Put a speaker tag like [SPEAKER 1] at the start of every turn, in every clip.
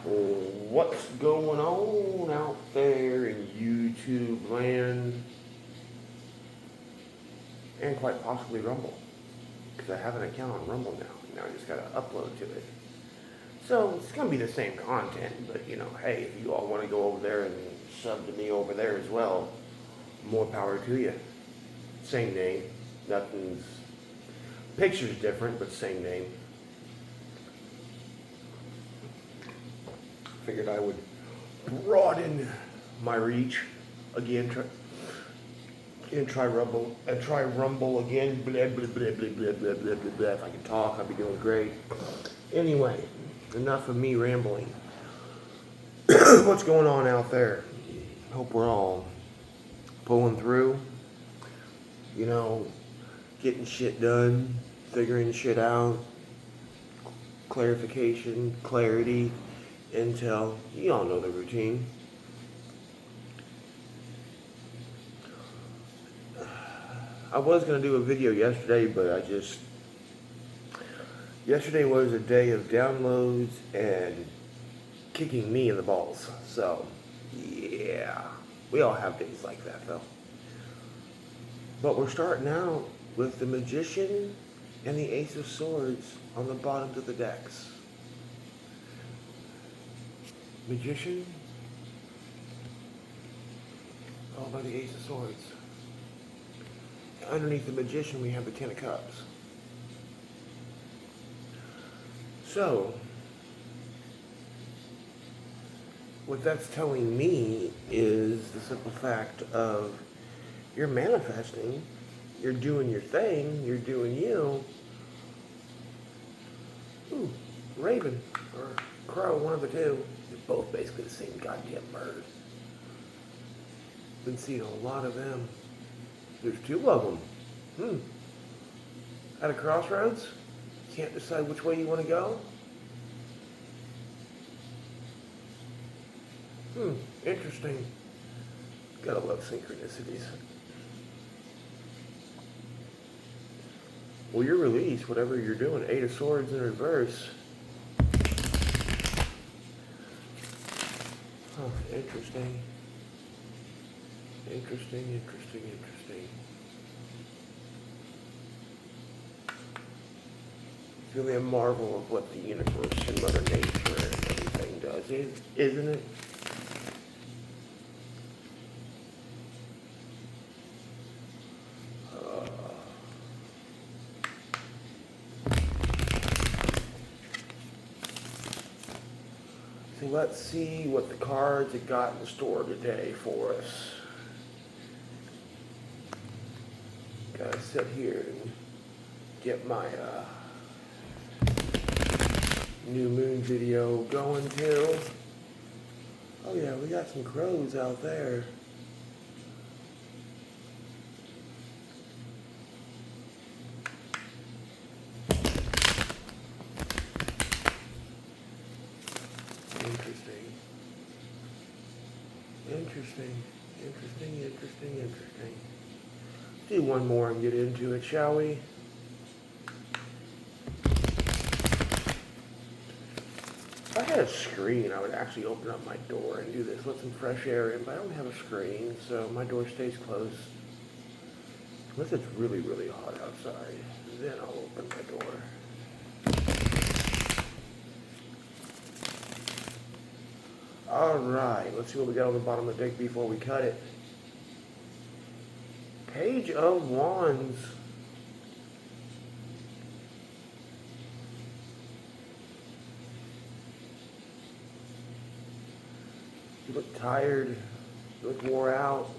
[SPEAKER 1] What's going on out there in YouTube land and quite possibly Rumble? Because I have an account on Rumble now. Now I just got to upload to it. So it's going to be the same content, but hey, if you all want to go over there and sub to me over there as well, more power to you. Same name. Nothing's. Picture's different, but same name. Figured I would broaden my reach again. Try Rumble again. Blah blah blah blah blah blah blah blah blah. If I can talk, I'd be doing great. Anyway, enough of me rambling. What's going on out there? Hope we're all pulling through. Getting shit done, figuring shit out, clarification, clarity, intel. You all know the routine. I was going to do a video yesterday, but yesterday was a day of downloads and kicking me in the balls. So, yeah, we all have days like that, though. But we're starting out with the Magician and the Ace of Swords on the bottoms of the decks. Magician, followed by the Ace of Swords. Underneath the Magician, we have the Ten of Cups. So, what that's telling me is the simple fact of you're manifesting, you're doing your thing, you're doing you. Ooh, Raven or Crow, one of the two. They're both basically the same goddamn bird. Been seeing a lot of them. There's two of them. At a crossroads? Can't decide which way you want to go? Interesting. Gotta love synchronicities. Well, your release, whatever you're doing, Eight of Swords in reverse. Interesting. Interesting. It's really a marvel of what the universe and Mother Nature and everything does, isn't it? So let's see what the cards have got in the store today for us. Gotta sit here and get my new moon video going too. Oh yeah, we got some crows out there. Interesting. Let's do one more and get into it, shall we? If I had a screen, I would actually open up my door and do this, let some fresh air in, but I don't have a screen, so my door stays closed. Unless it's really, really hot outside, then I'll open my door. Alright, let's see what we got on the bottom of the deck before we cut it. Page of Wands. You look tired. You look wore out.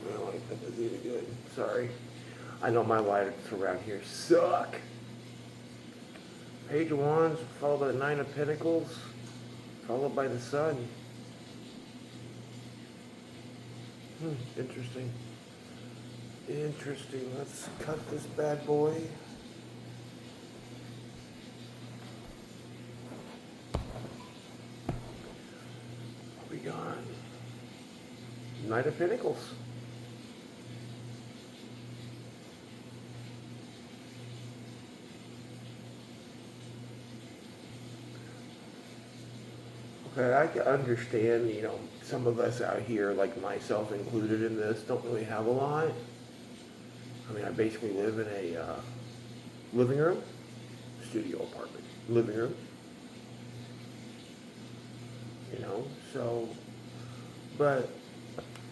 [SPEAKER 1] I don't like that. That's really good. Sorry. I know my lights around here suck. Page of Wands, followed by the Nine of Pentacles, followed by the Sun. Interesting. Let's cut this bad boy. We got Knight of Pentacles. Okay, I can understand, some of us out here, like myself included in this, don't really have a lot. I mean, I basically live in a living room, studio apartment, living room, so, but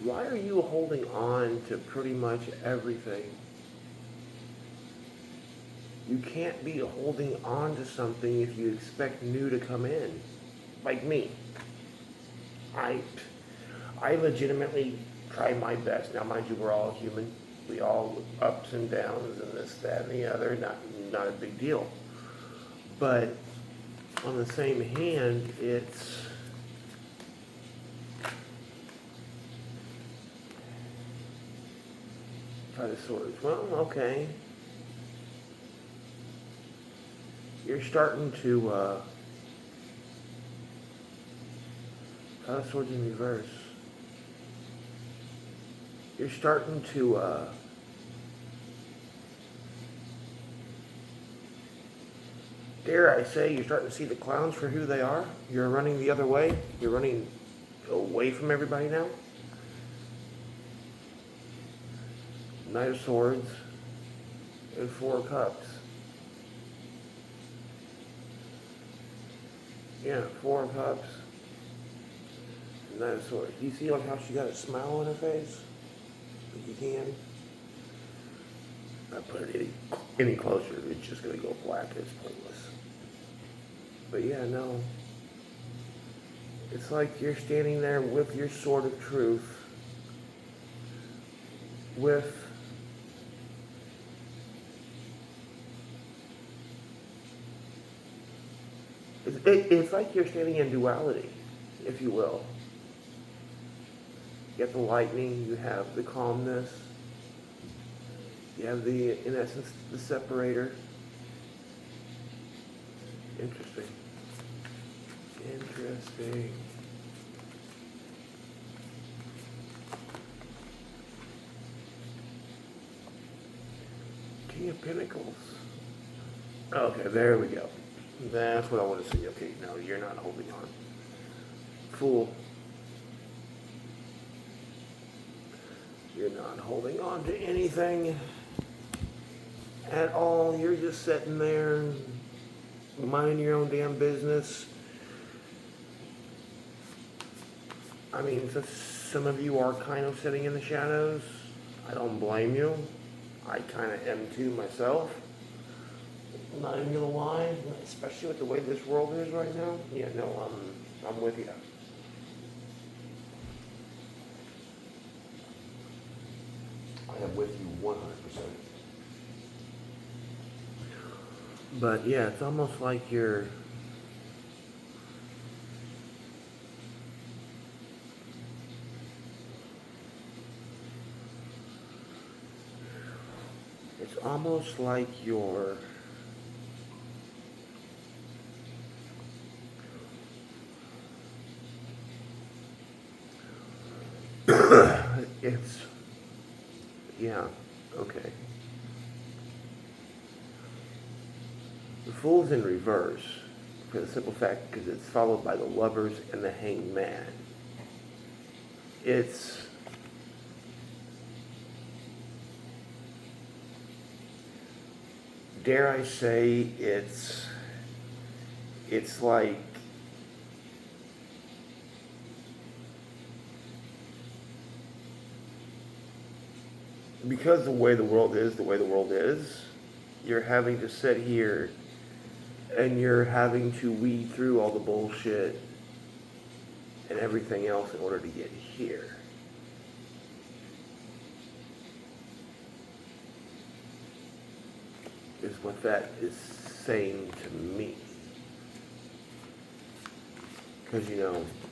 [SPEAKER 1] why are you holding on to pretty much everything? You can't be holding on to something if you expect new to come in. Like me. I I legitimately try my best. Now, mind you, we're all human. We all ups and downs and this, that, and the other. Not a big deal. But on the same hand, it's try to sort of, well, okay. You're starting to try to swords in reverse. You're starting to dare I say, you're starting to see the clowns for who they are. You're running the other way. You're running away from everybody now. Knight of Swords and Four of Cups. Yeah, Four of Cups. Knight of Swords. Do you see like how she got a smile on her face? Like you can. I put it any closer, it's just gonna go black. It's pointless. But yeah, no. It's like you're standing there with your sword of truth, with it's like you're standing in duality, if you will. You have the lightning, you have the calmness, you have in essence, the separator. Interesting. Interesting. King of Pentacles. Okay, there we go. That's what I want to see. Okay, no, you're not holding on. Fool. You're not holding on to anything at all. You're just sitting there minding your own damn business. I mean, some of you are kind of sitting in the shadows. I don't blame you. I kind of am too myself. I'm not even gonna lie, especially with the way this world is right now. Yeah, no, I'm with you. I am with you 100%. But yeah, it's almost like you're it's almost like you're it's yeah, okay. The Fool's in reverse for the simple fact because it's followed by the Lovers and the Hanged Man. It's dare I say it's like because the way the world is, you're having to sit here and you're having to weed through all the bullshit and everything else in order to get here. Is what that is saying to me. Because,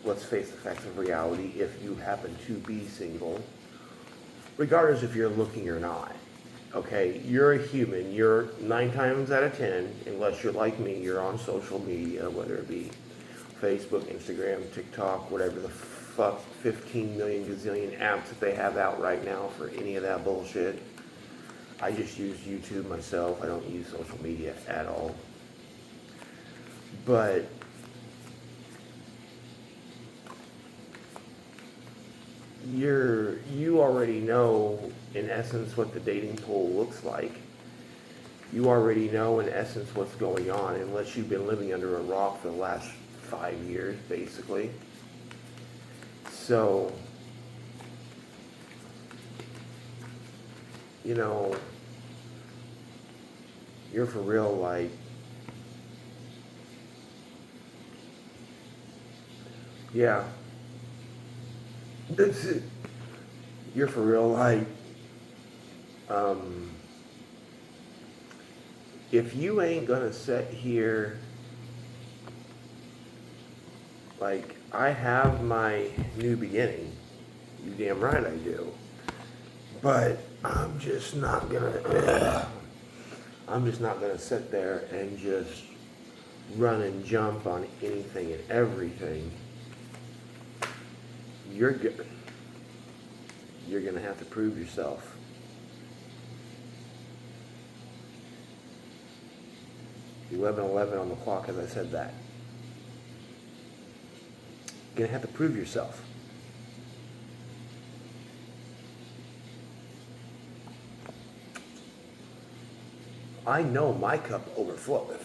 [SPEAKER 1] let's face the facts of reality. If you happen to be single, regardless if you're looking or not, okay, you're a human. You're 9 times out of 10, unless you're like me, you're on social media, whether it be Facebook, Instagram, TikTok, whatever the fuck, 15 million gazillion apps that they have out right now for any of that bullshit. I just use YouTube myself. I don't use social media at all. But you already know in essence what the dating pool looks like. You already know in essence what's going on, unless you've been living under a rock for the last 5 years, basically. So, you know, you're for real, like, yeah, that's it. You're for real, like, um, if you ain't gonna sit here, like, I have my new beginning, you damn right I do, but I'm just not gonna sit there and just run and jump on anything and everything. You're good. You're gonna have to prove yourself. 11:11 on the clock as I said that. You're gonna have to prove yourself. I know my cup overfloweth.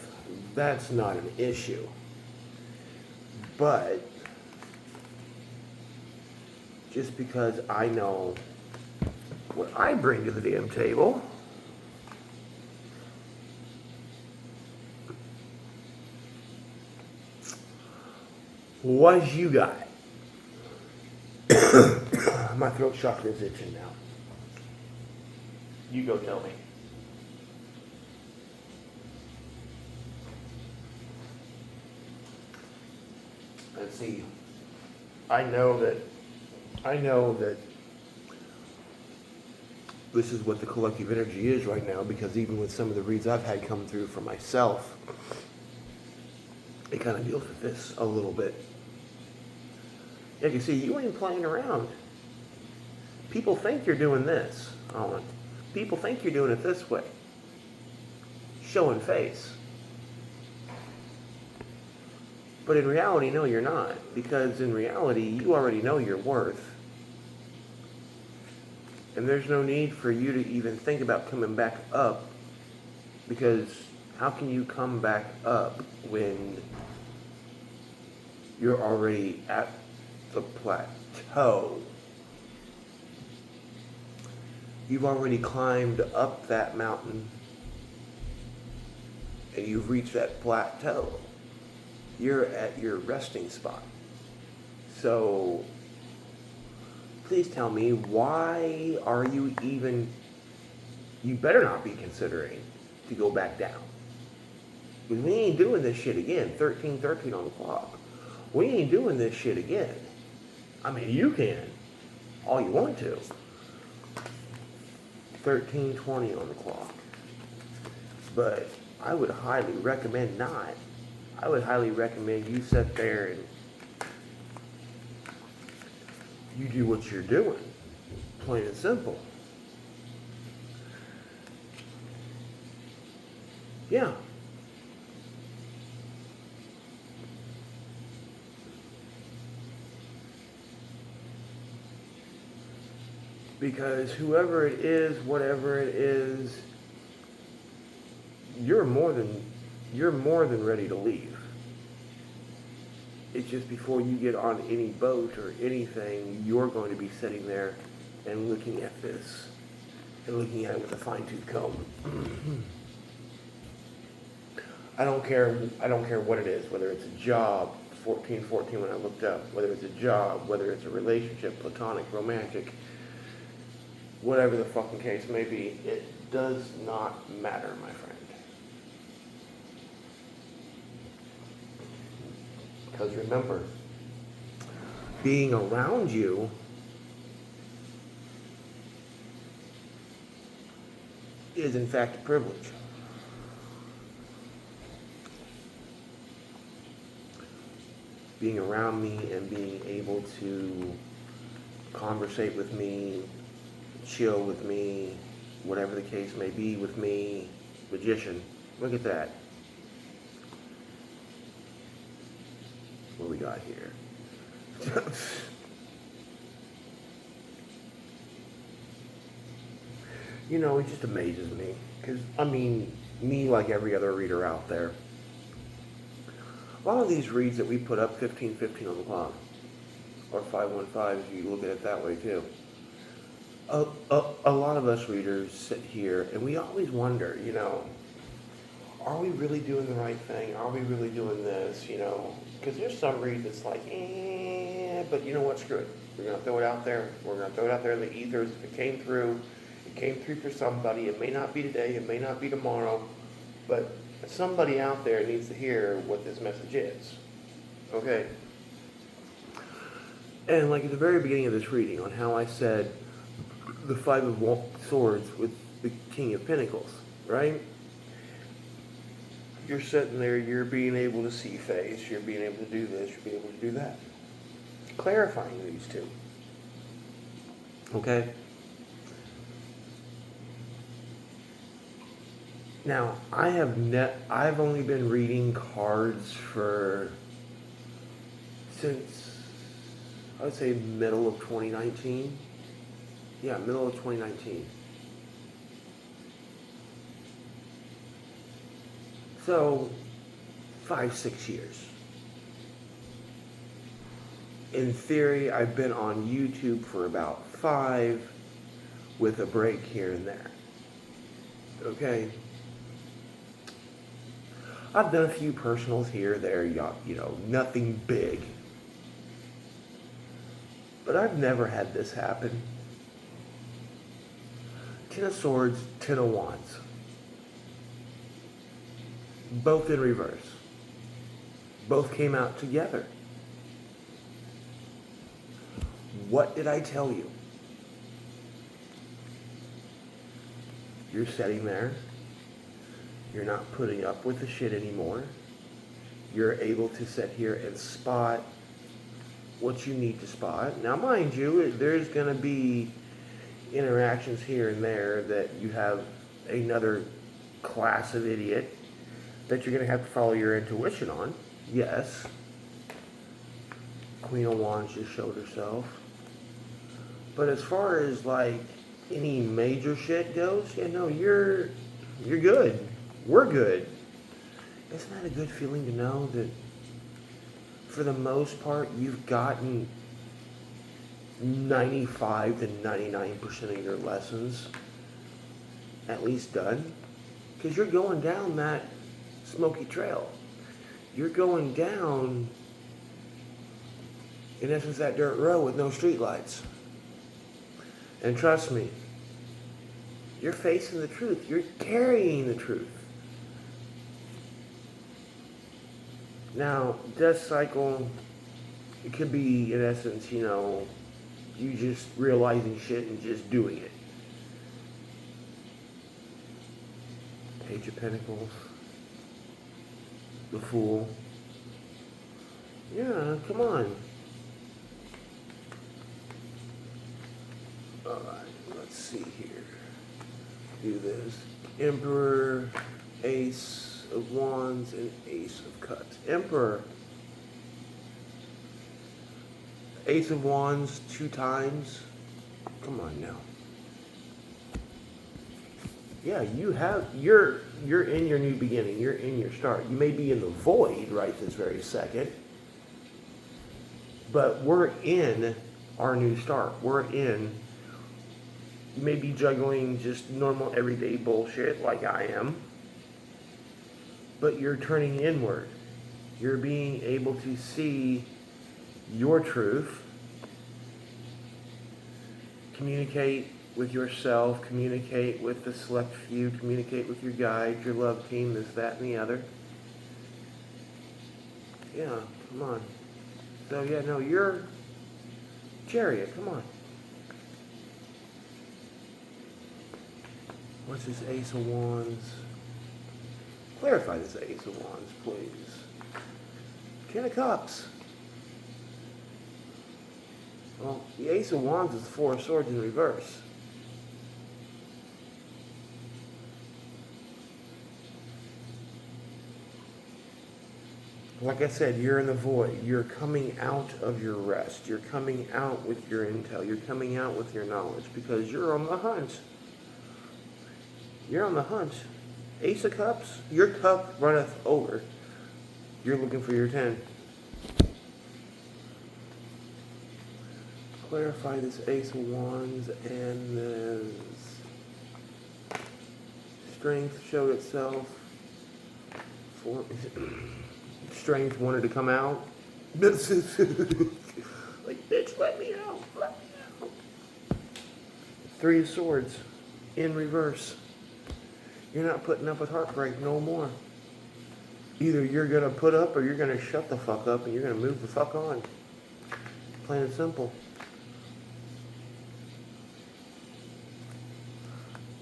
[SPEAKER 1] That's not an issue. But just because I know what I bring to the damn table, what you got? My throat chakra is itching now. You go tell me. And see, I know that this is what the collective energy is right now, because even with some of the reads I've had come through for myself, it kind of deals with this a little bit. Yeah, you see, you ain't playing around. People think you're doing this, Owen. People think you're doing it this way. Showing face. But in reality, no, you're not. Because in reality, you already know your worth. And there's no need for you to even think about coming back up, because how can you come back up when you're already at the plateau? You've already climbed up that mountain and you've reached that plateau. You're at your resting spot. So please tell me, why are you even, you better not be considering to go back down. Because we ain't doing this shit again. 13:13 on the clock. We ain't doing this shit again. I mean, you can, all you want to. 13:20 on the clock. But I would highly recommend not. I would highly recommend you sit there and you do what you're doing. Plain and simple. Yeah. Because whoever it is, whatever it is, you're more than ready to leave. It's just before you get on any boat or anything, you're going to be sitting there and looking at this and looking at it with a fine-tooth comb. I don't care what it is, whether it's a job, 14:14 when I looked up, whether it's a job, whether it's a relationship, platonic, romantic, whatever the fucking case may be, it does not matter, my friend. Because remember, being around you is in fact a privilege. Being around me and being able to conversate with me, chill with me, whatever the case may be with me, magician, look at that. What we got here? It just amazes me. Because, I mean, me, like every other reader out there, a lot of these reads that we put up 15:15 on the clock, or 5:15 if you look at it that way too. A lot of us readers sit here and we always wonder, are we really doing the right thing? Are we really doing this? Because there's some reads that's like, but you know what? Screw it. We're going to throw it out there. We're going to throw it out there in the ethers. If it came through for somebody. It may not be today. It may not be tomorrow. But somebody out there needs to hear what this message is. Okay? And like at the very beginning of this reading, on how I said the Five of Swords with the King of Pentacles, right? You're sitting there, you're being able to see face, you're being able to do this, you're being able to do that. Clarifying these two. Okay? Now, I've only been reading cards since, I would say, middle of 2019. Yeah, middle of 2019. So, 5-6 years. In theory, I've been on YouTube for about 5, with a break here and there. Okay? I've done a few personals here, there, nothing big. But I've never had this happen. 10 of Swords, 10 of Wands. Both in reverse. Both came out together. What did I tell you? You're sitting there. You're not putting up with the shit anymore. You're able to sit here and spot what you need to spot. Now, mind you, there's going to be interactions here and there that you have another class of idiot that you're going to have to follow your intuition on. Yes. Queen of Wands just showed herself. But as far as like any major shit goes, you're good. We're good. Isn't that a good feeling to know that for the most part you've gotten 95 to 99% of your lessons at least done? Because you're going down that smoky trail. You're going down, in essence, that dirt road with no streetlights. And trust me, you're facing the truth. You're carrying the truth. Now, death cycle, it could be, in essence, you just realizing shit and just doing it. Page of Pentacles. The Fool. Yeah, come on. Alright, let's see here. Do this. Emperor, Ace of Wands, and Ace of Cups. Emperor. Ace of Wands 2 times. Come on now. Yeah, you're in your new beginning. You're in your start. You may be in the void right this very second, but we're in our new start. You may be juggling just normal everyday bullshit like I am, but you're turning inward. You're being able to see your truth, communicate with yourself, communicate with the select few, communicate with your guide, your love team, this, that, and the other. Yeah, come on. So yeah, no, you're Chariot, come on. What's this Ace of Wands? Clarify this Ace of Wands, please. 10 of Cups. Well, the Ace of Wands is the 4 of Swords in reverse. Like I said, you're in the void. You're coming out of your rest. You're coming out with your intel. You're coming out with your knowledge because you're on the hunt. You're on the hunt. Ace of Cups, your cup runneth over. You're looking for your 10. Clarify this Ace of Wands and this strength showed itself. Strength wanted to come out. Like, bitch, let me out. Let me out. 3 of Swords in reverse. You're not putting up with heartbreak no more. Either you're going to put up or you're going to shut the fuck up and you're going to move the fuck on. Plain and simple.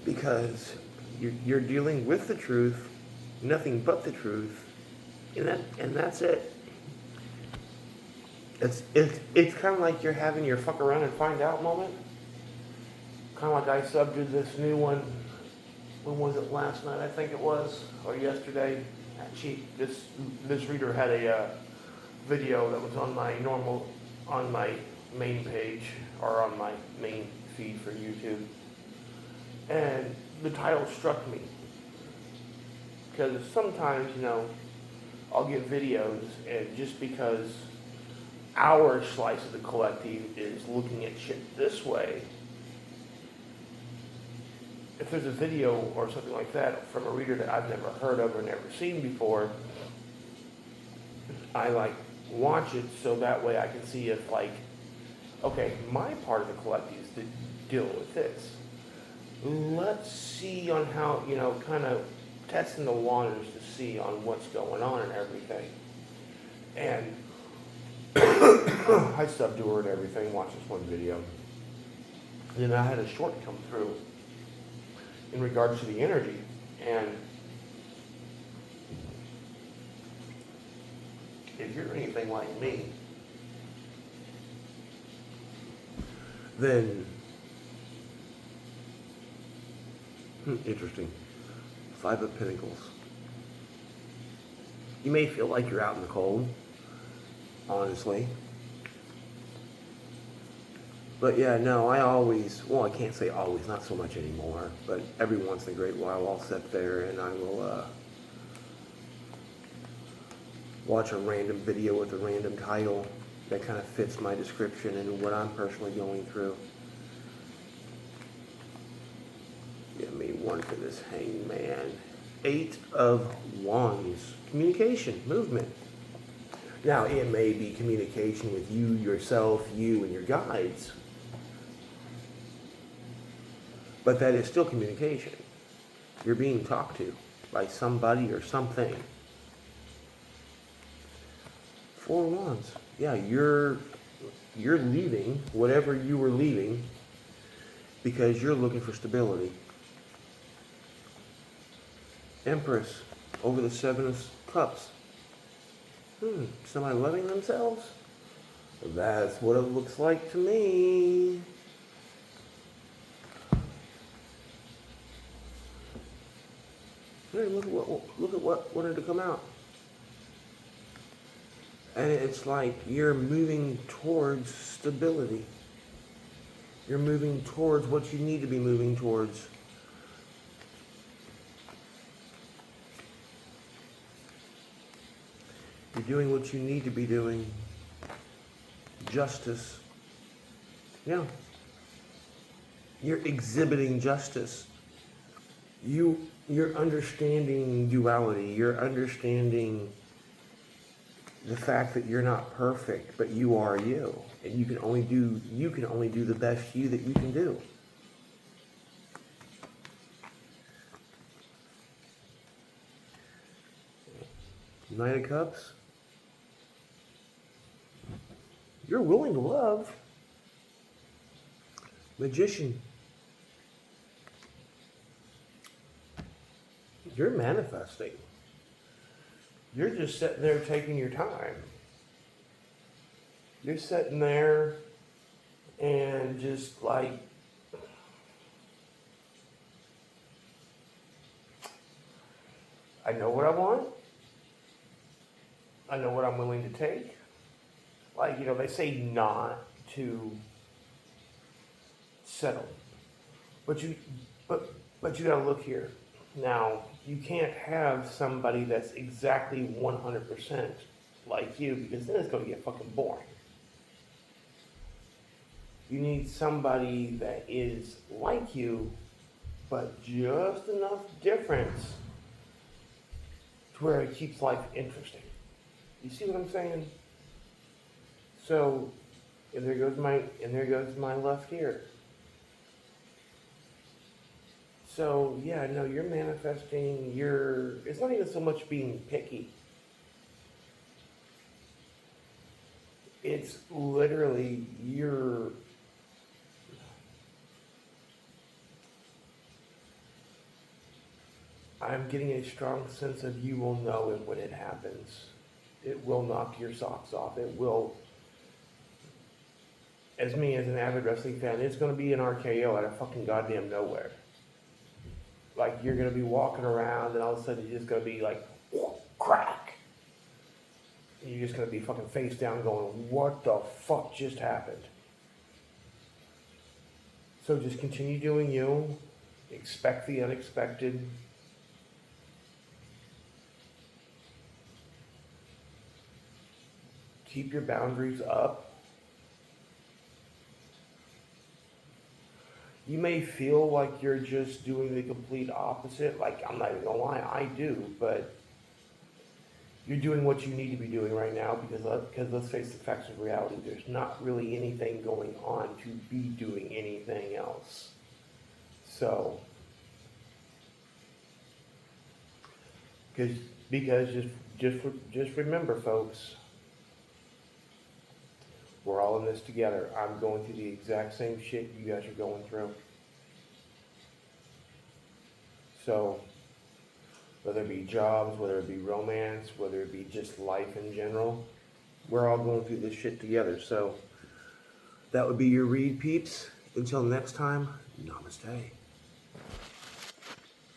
[SPEAKER 1] Because you're dealing with the truth, nothing but the truth, and that's it. It's kind of like you're having your fuck around and find out moment. Kind of like I subbed to this new one. When was it? Last night, I think it was, or yesterday. This reader had a video that was on my main page or on my main feed for YouTube, and the title struck me because sometimes I'll get videos, and just because our slice of the collective is looking at shit this way, if there's a video or something like that from a reader that I've never heard of or never seen before, I watch it so that way I can see if okay, my part of the collective is to deal with this. Let's see on how, kind of testing the waters to see on what's going on and everything. And I subbed to her and everything, watched this one video. And then I had a short come through in regards to the energy. And if you're anything like me, then interesting. 5 of Pentacles. You may feel like you're out in the cold, honestly. But yeah, no, I can't say always, not so much anymore, but every once in a great while I'll sit there and I will watch a random video with a random title that kind of fits my description and what I'm personally going through. Give me one for this Hangman. 8 of Wands. Communication, movement. Now, it may be communication with you, yourself, you, and your guides. But that is still communication. You're being talked to by somebody or something. 4 of Wands. Yeah, you're leaving whatever you were leaving because you're looking for stability. Empress over the 7 of Cups. Somebody loving themselves? That's what it looks like to me. Hey, look at what wanted to come out. And it's like you're moving towards stability. You're moving towards what you need to be moving towards. You're doing what you need to be doing. Justice. Yeah. You're exhibiting justice. You're understanding duality. You're understanding the fact that you're not perfect, but you are you. And you can only do the best you that you can do. Knight of Cups. You're willing to love. Magician. You're manifesting. You're just sitting there taking your time. You're sitting there and just like, I know what I want. I know what I'm willing to take. Like, they say not to settle. But you gotta look here. Now, you can't have somebody that's exactly 100% like you because then it's going to get fucking boring. You need somebody that is like you, but just enough difference to where it keeps life interesting. You see what I'm saying? So, and there goes my left ear. So yeah, no, you're manifesting. It's not even so much being picky. It's literally I'm getting a strong sense of you will know it when it happens. It will knock your socks off. It will, as me as an avid wrestling fan, it's going to be an RKO out of fucking goddamn nowhere. Like you're going to be walking around and all of a sudden it's just going to be like, crack. And you're just going to be fucking face down going, what the fuck just happened? So just continue doing you. Expect the unexpected. Keep your boundaries up. You may feel like you're just doing the complete opposite. Like, I'm not even gonna lie, I do, but you're doing what you need to be doing right now because let's face the facts of reality. There's not really anything going on to be doing anything else. So, because because just remember, folks, we're all in this together. I'm going through the exact same shit you guys are going through. So, whether it be jobs, whether it be romance, whether it be just life in general, we're all going through this shit together. So, that would be your read, peeps. Until next time, namaste.